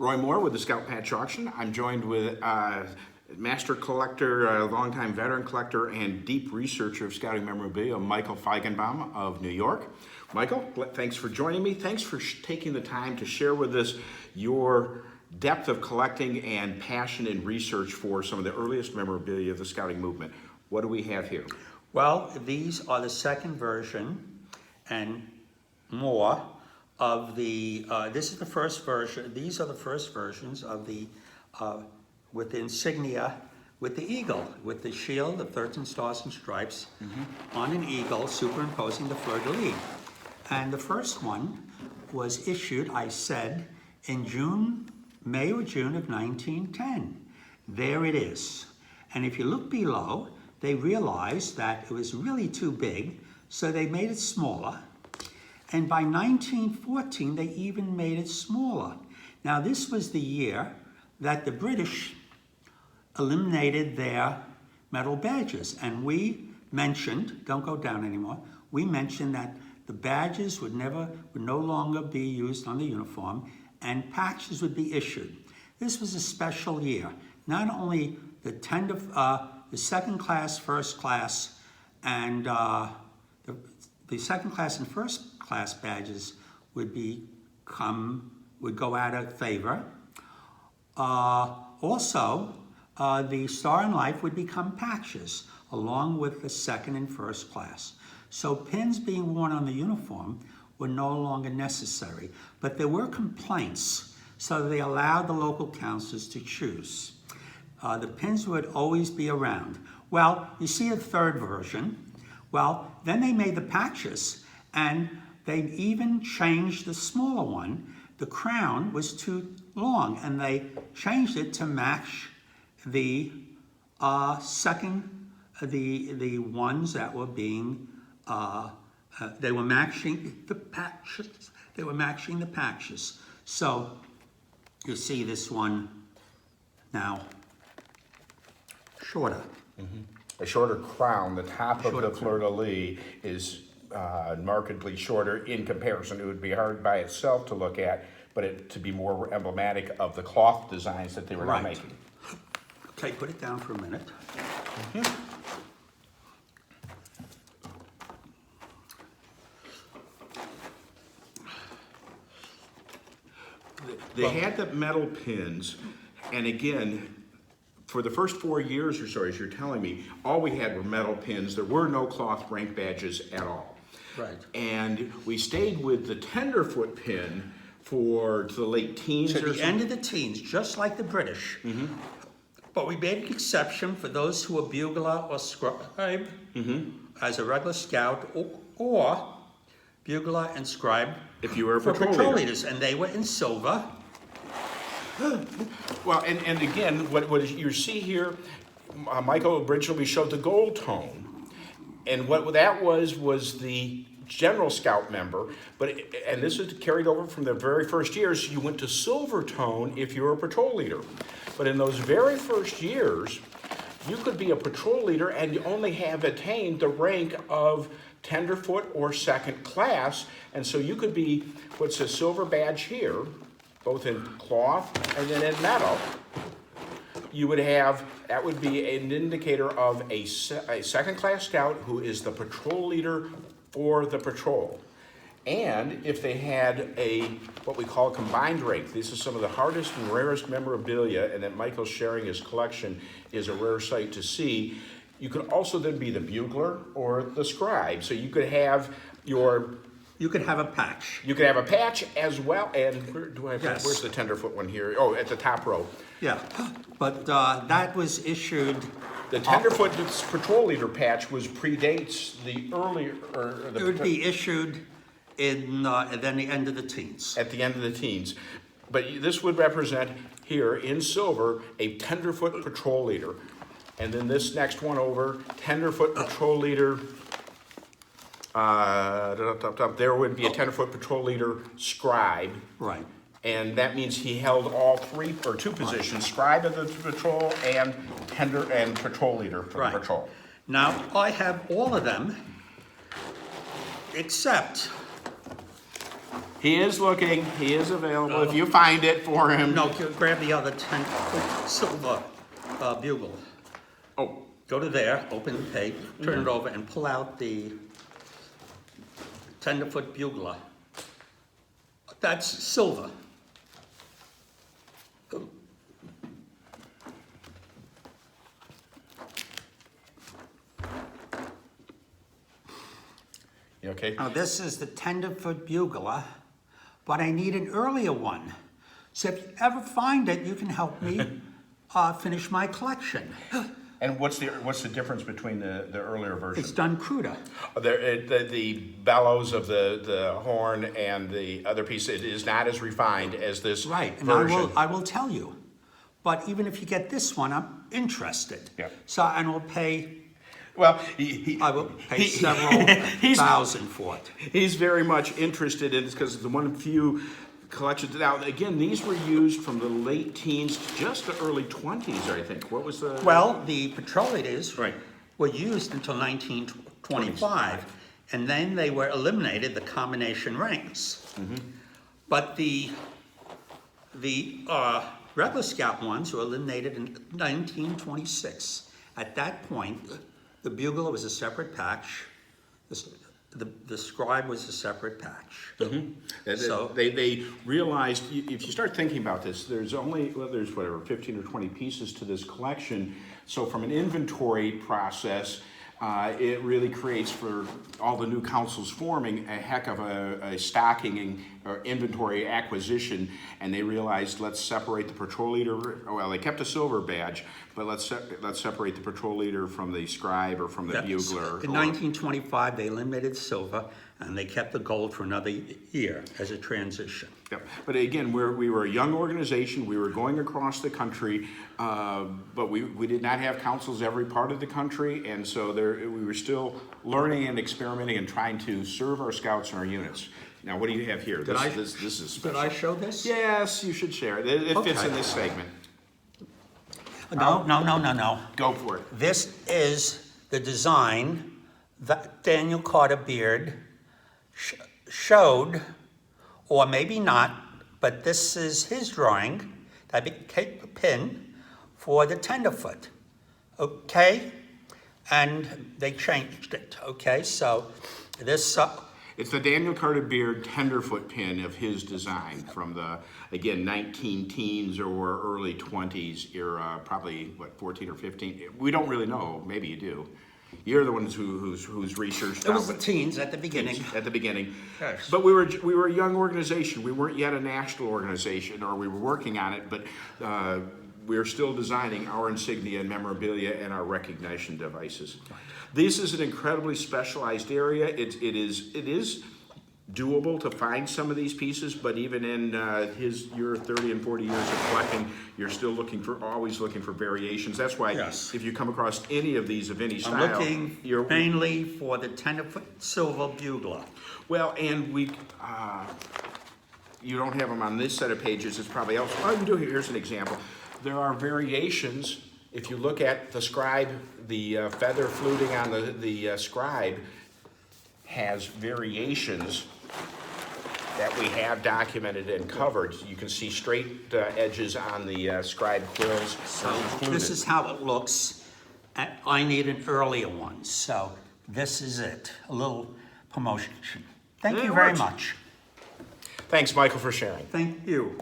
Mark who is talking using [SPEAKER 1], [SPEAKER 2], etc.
[SPEAKER 1] Roy Moore with the Scout Patch Auction. I'm joined with master collector, longtime veteran collector, and deep researcher of scouting memorabilia, Michael Feigenbaum of New York. Michael, thanks for joining me. Thanks for taking the time to share with us your depth of collecting and passion in research for some of the earliest memorabilia of the scouting movement. What do we have here?
[SPEAKER 2] Well, these are the second version and more of the, this is the first version, these are the first versions of the, with the insignia, with the eagle, with the shield of 13 stars and stripes on an eagle superimposing the fleur-de-lis. And the first one was issued, I said, in May or June of 1910. There it is. And if you look below, they realized that it was really too big, so they made it smaller. And by 1914, they even made it smaller. Now, this was the year that the British eliminated their metal badges. And we mentioned, don't go down anymore, we mentioned that the badges would no longer be used on the uniform and patches would be issued. This was a special year. Not only the second class, first class, and the second class and first class badges would go out of favor. Also, the Star and Life would become patches along with the second and first class. So pins being worn on the uniform were no longer necessary, but there were complaints, so they allowed the local councils to choose. The pins would always be around. Well, you see a third version. Well, then they made the patches, and they even changed the smaller one. The crown was too long, and they changed it to match the the ones that were being, they were matching the patches. They were matching the patches. So you see this one now shorter.
[SPEAKER 1] A shorter crown. The top of the fleur-de-lis is markedly shorter in comparison. It would be hard by itself to look at, but to be more emblematic of the cloth designs that they were now making.
[SPEAKER 2] Okay, put it down for a minute.
[SPEAKER 1] They had the metal pins, and again, for the first 4 years or so, as you're telling me, all we had were metal pins. There were no cloth rank badges at all.
[SPEAKER 2] Right.
[SPEAKER 1] And we stayed with the tenderfoot pin to the late teens.
[SPEAKER 2] To the end of the teens, just like the British. But we made an exception for those who were bugler or scribe as a regular scout, or bugler and scribe
[SPEAKER 1] if you were a
[SPEAKER 2] for
[SPEAKER 1] patrol
[SPEAKER 2] leaders, and they were in silver.
[SPEAKER 1] Well, and again, what you see here, Michael originally showed the gold tone, and what that was the general scout member, and this is carried over from the very first years. You went to silver tone if you were a patrol leader, but in those very first years, you could be a patrol leader and you only have attained the rank of tenderfoot or second class, and so you could be what's a silver badge here, both in cloth and then in metal. You would have, that would be an indicator of a second class scout who is the patrol leader for the patrol. And if they had what we call a combined rank, this is some of the hardest and rarest memorabilia, and that Michael's sharing his collection is a rare sight to see. You could also then be the bugler or the scribe. So you could have
[SPEAKER 2] You could have a patch.
[SPEAKER 1] You could have a patch as well, and where's the tenderfoot one here? Oh, at the top row.
[SPEAKER 2] Yeah, but that was issued.
[SPEAKER 1] The tenderfoot patrol leader patch predates the earlier.
[SPEAKER 2] It would be issued in then the end of the teens.
[SPEAKER 1] At the end of the teens, but this would represent here in silver a tenderfoot patrol leader, and then this next one over tenderfoot patrol leader. There would be a tenderfoot patrol leader scribe.
[SPEAKER 2] Right.
[SPEAKER 1] And that means he held all two positions, scribe of the patrol and patrol leader for the patrol.
[SPEAKER 2] Now, I have all of them, except
[SPEAKER 1] He is looking, he is available, if you find it for him.
[SPEAKER 2] No, grab the other 10-foot silver bugle.
[SPEAKER 1] Oh,
[SPEAKER 2] Go to there, open the page, turn it over, and pull out the tenderfoot bugler. That's silver.
[SPEAKER 1] you okay?
[SPEAKER 2] Now, this is the tenderfoot bugler, but I need an earlier one. So if you ever find it, you can help me finish my collection.
[SPEAKER 1] And what's the difference between the earlier version?
[SPEAKER 2] It's done cruder.
[SPEAKER 1] The bellows of the horn and the other piece, it is not as refined as this
[SPEAKER 2] Right, and
[SPEAKER 1] version.
[SPEAKER 2] I will tell you. But even if you get this one, I'm interested.
[SPEAKER 1] Yeah.
[SPEAKER 2] So, and we'll pay,
[SPEAKER 1] Well,
[SPEAKER 2] I will pay several thousand for it.
[SPEAKER 1] He's very much interested in this because the one few collections. Now, again, these were used from the late teens to just the early 20s, I think. What was the...
[SPEAKER 2] Well, the petrolators
[SPEAKER 1] Right.
[SPEAKER 2] were used until 1925, and then they were eliminated, the combination rings. But the regular scout ones were eliminated in 1926. At that point, the bugler was a separate patch. The scribe was a separate patch.
[SPEAKER 1] So they realized, if you start thinking about this, there's whatever, 15 or 20 pieces to this collection. So from an inventory process, it really creates for all the new councils forming a heck of a stocking or inventory acquisition. And they realized, let's separate the patrol leader. Well, they kept a silver badge, but let's separate the patrol leader from the scribe or from the bugler.
[SPEAKER 2] In 1925, they eliminated silver, and they kept the gold for another year as a transition.
[SPEAKER 1] Yep. But again, we were a young organization. We were going across the country, but we did not have councils every part of the country, and so we were still learning and experimenting and trying to serve our scouts and our units. Now, what do you have here? This is special.
[SPEAKER 2] Did I show this?
[SPEAKER 1] Yes, you should share it. It fits
[SPEAKER 2] Okay.
[SPEAKER 1] in this segment.
[SPEAKER 2] No.
[SPEAKER 1] Go for it.
[SPEAKER 2] This is the design that Daniel Carter Beard showed, or maybe not, but this is his drawing that became a pin for the tenderfoot, okay? And they changed it, okay? So this,
[SPEAKER 1] It's the Daniel Carter Beard tenderfoot pin of his design from the, again, 19 teens or early 20s era, probably, 14 or 15? We don't really know. Maybe you do. You're the ones who's researched
[SPEAKER 2] it was
[SPEAKER 1] out,
[SPEAKER 2] the teens at the beginning.
[SPEAKER 1] at the beginning.
[SPEAKER 2] Yes.
[SPEAKER 1] But we were a young organization. We weren't yet a national organization, or we were working on it, but we're still designing our insignia and memorabilia and our recognition devices. This is an incredibly specialized area. It is doable to find some of these pieces, but even in your 30 and 40 years of collecting, you're still always looking for variations. That's why
[SPEAKER 2] Yes.
[SPEAKER 1] if you come across any of these of any style,
[SPEAKER 2] I'm looking mainly for the tenderfoot silver bugler.
[SPEAKER 1] well, and you don't have them on this set of pages. It's probably else. Oh, you do. Here's an example. There are variations. If you look at the scribe, the feather fluting on the scribe has variations that we have documented and covered. You can see straight edges on the scribe quills.
[SPEAKER 2] So this is how it looks. I need an earlier one, so this is it. A little promotion. Thank
[SPEAKER 1] It
[SPEAKER 2] you very
[SPEAKER 1] works.
[SPEAKER 2] much.
[SPEAKER 1] Thanks, Michael, for sharing.
[SPEAKER 2] Thank you.